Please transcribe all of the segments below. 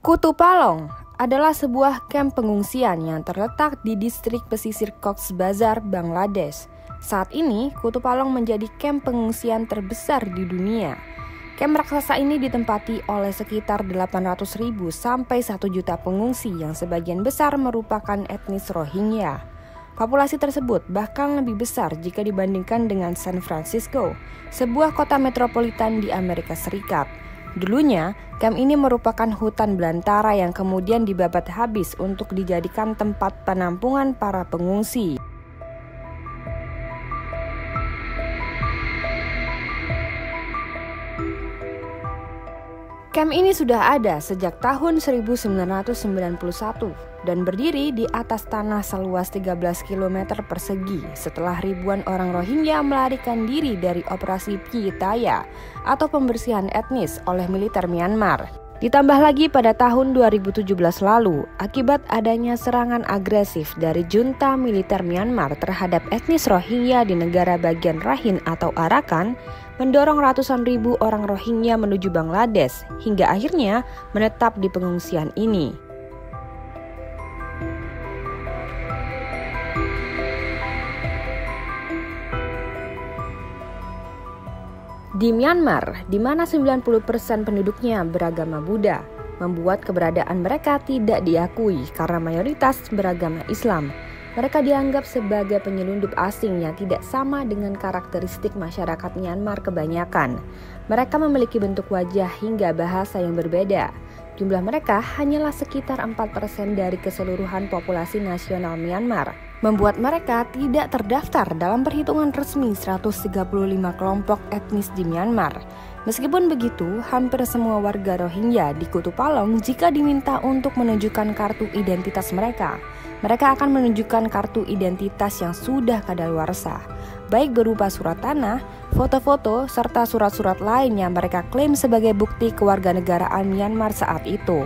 Kutupalong adalah sebuah kamp pengungsian yang terletak di distrik pesisir Cox's Bazar, Bangladesh. Saat ini, Kutupalong menjadi kamp pengungsian terbesar di dunia. Kamp raksasa ini ditempati oleh sekitar 800.000 sampai 1 juta pengungsi yang sebagian besar merupakan etnis Rohingya. Populasi tersebut bahkan lebih besar jika dibandingkan dengan San Francisco, sebuah kota metropolitan di Amerika Serikat. Dulunya, kamp ini merupakan hutan belantara yang kemudian dibabat habis untuk dijadikan tempat penampungan para pengungsi. Kamp ini sudah ada sejak tahun 1991 dan berdiri di atas tanah seluas 13 km persegi setelah ribuan orang Rohingya melarikan diri dari operasi Piyitaya atau pembersihan etnis oleh militer Myanmar. Ditambah lagi pada tahun 2017 lalu, akibat adanya serangan agresif dari junta militer Myanmar terhadap etnis Rohingya di negara bagian Rakhine atau Arakan, mendorong ratusan ribu orang Rohingya menuju Bangladesh hingga akhirnya menetap di pengungsian ini. Di Myanmar, di mana 90% penduduknya beragama Buddha, membuat keberadaan mereka tidak diakui karena mayoritas beragama Islam. Mereka dianggap sebagai penyelundup asing yang tidak sama dengan karakteristik masyarakat Myanmar kebanyakan. Mereka memiliki bentuk wajah hingga bahasa yang berbeda. Jumlah mereka hanyalah sekitar 4% dari keseluruhan populasi nasional Myanmar, membuat mereka tidak terdaftar dalam perhitungan resmi 135 kelompok etnis di Myanmar. Meskipun begitu, hampir semua warga Rohingya di Kutupalong jika diminta untuk menunjukkan kartu identitas mereka akan menunjukkan kartu identitas yang sudah kadaluarsa, baik berupa surat tanah, foto-foto, serta surat-surat lain yang mereka klaim sebagai bukti kewarganegaraan Myanmar saat itu.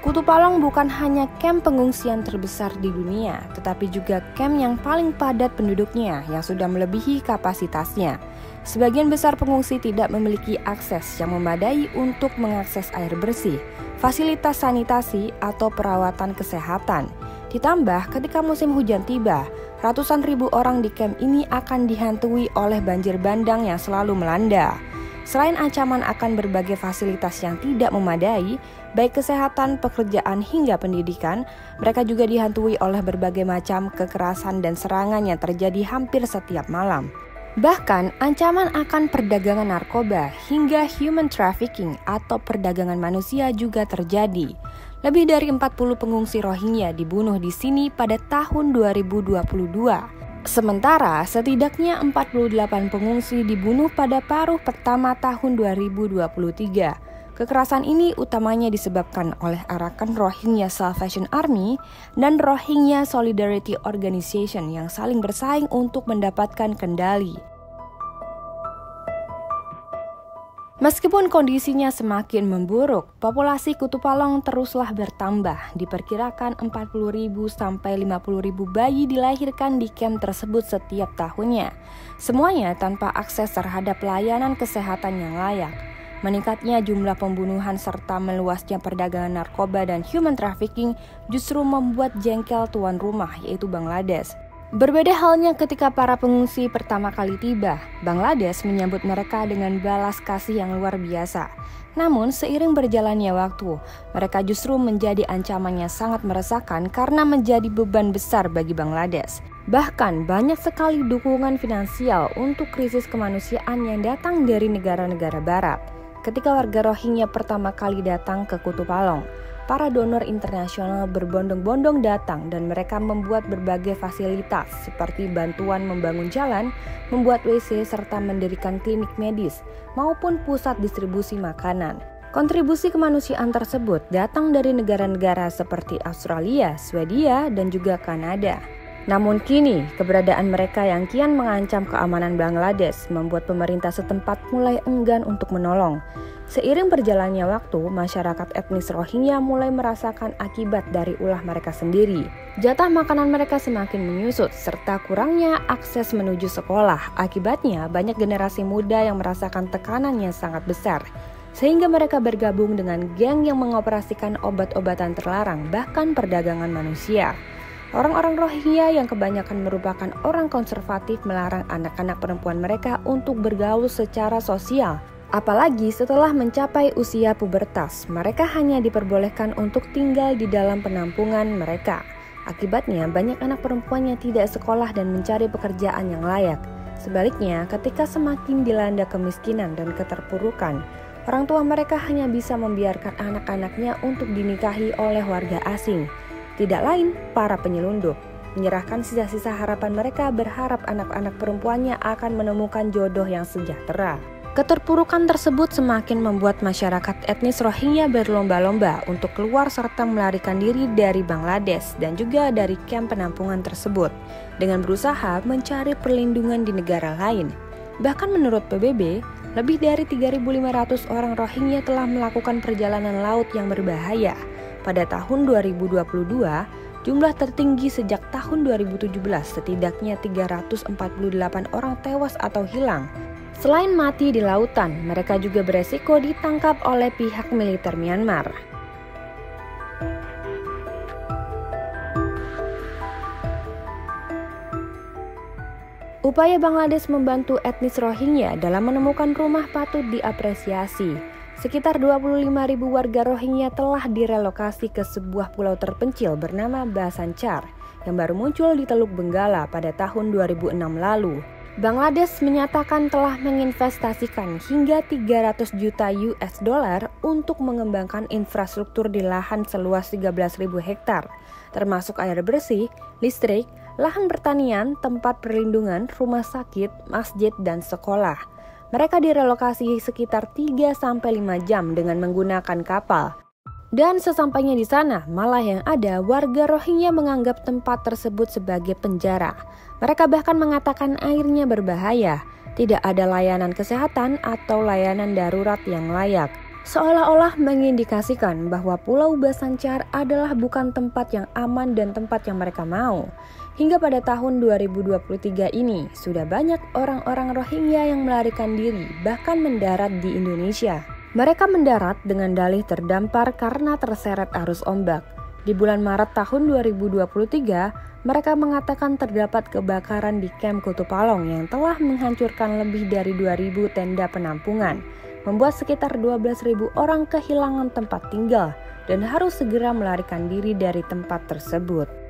Kutupalong bukan hanya kamp pengungsian terbesar di dunia, tetapi juga kamp yang paling padat penduduknya yang sudah melebihi kapasitasnya. Sebagian besar pengungsi tidak memiliki akses yang memadai untuk mengakses air bersih, fasilitas sanitasi, atau perawatan kesehatan. Ditambah ketika musim hujan tiba, ratusan ribu orang di kamp ini akan dihantui oleh banjir bandang yang selalu melanda. Selain ancaman akan berbagai fasilitas yang tidak memadai, baik kesehatan, pekerjaan, hingga pendidikan, mereka juga dihantui oleh berbagai macam kekerasan dan serangan yang terjadi hampir setiap malam. Bahkan, ancaman akan perdagangan narkoba hingga human trafficking atau perdagangan manusia juga terjadi. Lebih dari 40 pengungsi Rohingya dibunuh di sini pada tahun 2022. Sementara, setidaknya 48 pengungsi dibunuh pada paruh pertama tahun 2023. Kekerasan ini utamanya disebabkan oleh Arakan Rohingya Salvation Army dan Rohingya Solidarity Organization yang saling bersaing untuk mendapatkan kendali. Meskipun kondisinya semakin memburuk, populasi Kutupalong teruslah bertambah. Diperkirakan 40.000 sampai 50.000 bayi dilahirkan di kamp tersebut setiap tahunnya. Semuanya tanpa akses terhadap layanan kesehatan yang layak. Meningkatnya jumlah pembunuhan serta meluasnya perdagangan narkoba dan human trafficking justru membuat jengkel tuan rumah, yaitu Bangladesh. Berbeda halnya ketika para pengungsi pertama kali tiba, Bangladesh menyambut mereka dengan balas kasih yang luar biasa. Namun seiring berjalannya waktu, mereka justru menjadi ancaman yang sangat meresahkan karena menjadi beban besar bagi Bangladesh. Bahkan banyak sekali dukungan finansial untuk krisis kemanusiaan yang datang dari negara-negara barat. Ketika warga Rohingya pertama kali datang ke Kutupalong, para donor internasional berbondong-bondong datang dan mereka membuat berbagai fasilitas seperti bantuan membangun jalan, membuat WC, serta mendirikan klinik medis maupun pusat distribusi makanan. Kontribusi kemanusiaan tersebut datang dari negara-negara seperti Australia, Swedia, dan juga Kanada. Namun kini, keberadaan mereka yang kian mengancam keamanan Bangladesh membuat pemerintah setempat mulai enggan untuk menolong. Seiring berjalannya waktu, masyarakat etnis Rohingya mulai merasakan akibat dari ulah mereka sendiri. Jatah makanan mereka semakin menyusut, serta kurangnya akses menuju sekolah. Akibatnya, banyak generasi muda yang merasakan tekanan yang sangat besar. sehingga mereka bergabung dengan geng yang mengoperasikan obat-obatan terlarang, bahkan perdagangan manusia. Orang-orang Rohingya yang kebanyakan merupakan orang konservatif melarang anak-anak perempuan mereka untuk bergaul secara sosial. Apalagi setelah mencapai usia pubertas, mereka hanya diperbolehkan untuk tinggal di dalam penampungan mereka. Akibatnya, banyak anak perempuan yang tidak sekolah dan mencari pekerjaan yang layak. Sebaliknya, ketika semakin dilanda kemiskinan dan keterpurukan, orang tua mereka hanya bisa membiarkan anak-anaknya untuk dinikahi oleh warga asing. Tidak lain, para penyelundup. Menyerahkan sisa-sisa harapan mereka berharap anak-anak perempuannya akan menemukan jodoh yang sejahtera. Keterpurukan tersebut semakin membuat masyarakat etnis Rohingya berlomba-lomba untuk keluar serta melarikan diri dari Bangladesh dan juga dari kamp penampungan tersebut dengan berusaha mencari perlindungan di negara lain. Bahkan menurut PBB, lebih dari 3.500 orang Rohingya telah melakukan perjalanan laut yang berbahaya. Pada tahun 2022, jumlah tertinggi sejak tahun 2017, setidaknya 348 orang tewas atau hilang. Selain mati di lautan, mereka juga beresiko ditangkap oleh pihak militer Myanmar. Upaya Bangladesh membantu etnis Rohingya dalam menemukan rumah patut diapresiasi. Sekitar 25.000 warga Rohingya telah direlokasi ke sebuah pulau terpencil bernama Bhasan Char yang baru muncul di Teluk Benggala pada tahun 2006 lalu. Bangladesh menyatakan telah menginvestasikan hingga 300 juta US dollar untuk mengembangkan infrastruktur di lahan seluas 13.000 hektar, termasuk air bersih, listrik, lahan pertanian, tempat perlindungan, rumah sakit, masjid, dan sekolah. Mereka direlokasi sekitar 3-5 jam dengan menggunakan kapal. Dan sesampainya di sana, malah yang ada warga Rohingya menganggap tempat tersebut sebagai penjara. Mereka bahkan mengatakan airnya berbahaya, tidak ada layanan kesehatan atau layanan darurat yang layak. Seolah-olah mengindikasikan bahwa Pulau Bhasan Char adalah bukan tempat yang aman dan tempat yang mereka mau. Hingga pada tahun 2023 ini, sudah banyak orang-orang Rohingya yang melarikan diri, bahkan mendarat di Indonesia. Mereka mendarat dengan dalih terdampar karena terseret arus ombak. Di bulan Maret tahun 2023, mereka mengatakan terdapat kebakaran di kamp Kutupalong yang telah menghancurkan lebih dari 2.000 tenda penampungan, membuat sekitar 12.000 orang kehilangan tempat tinggal dan harus segera melarikan diri dari tempat tersebut.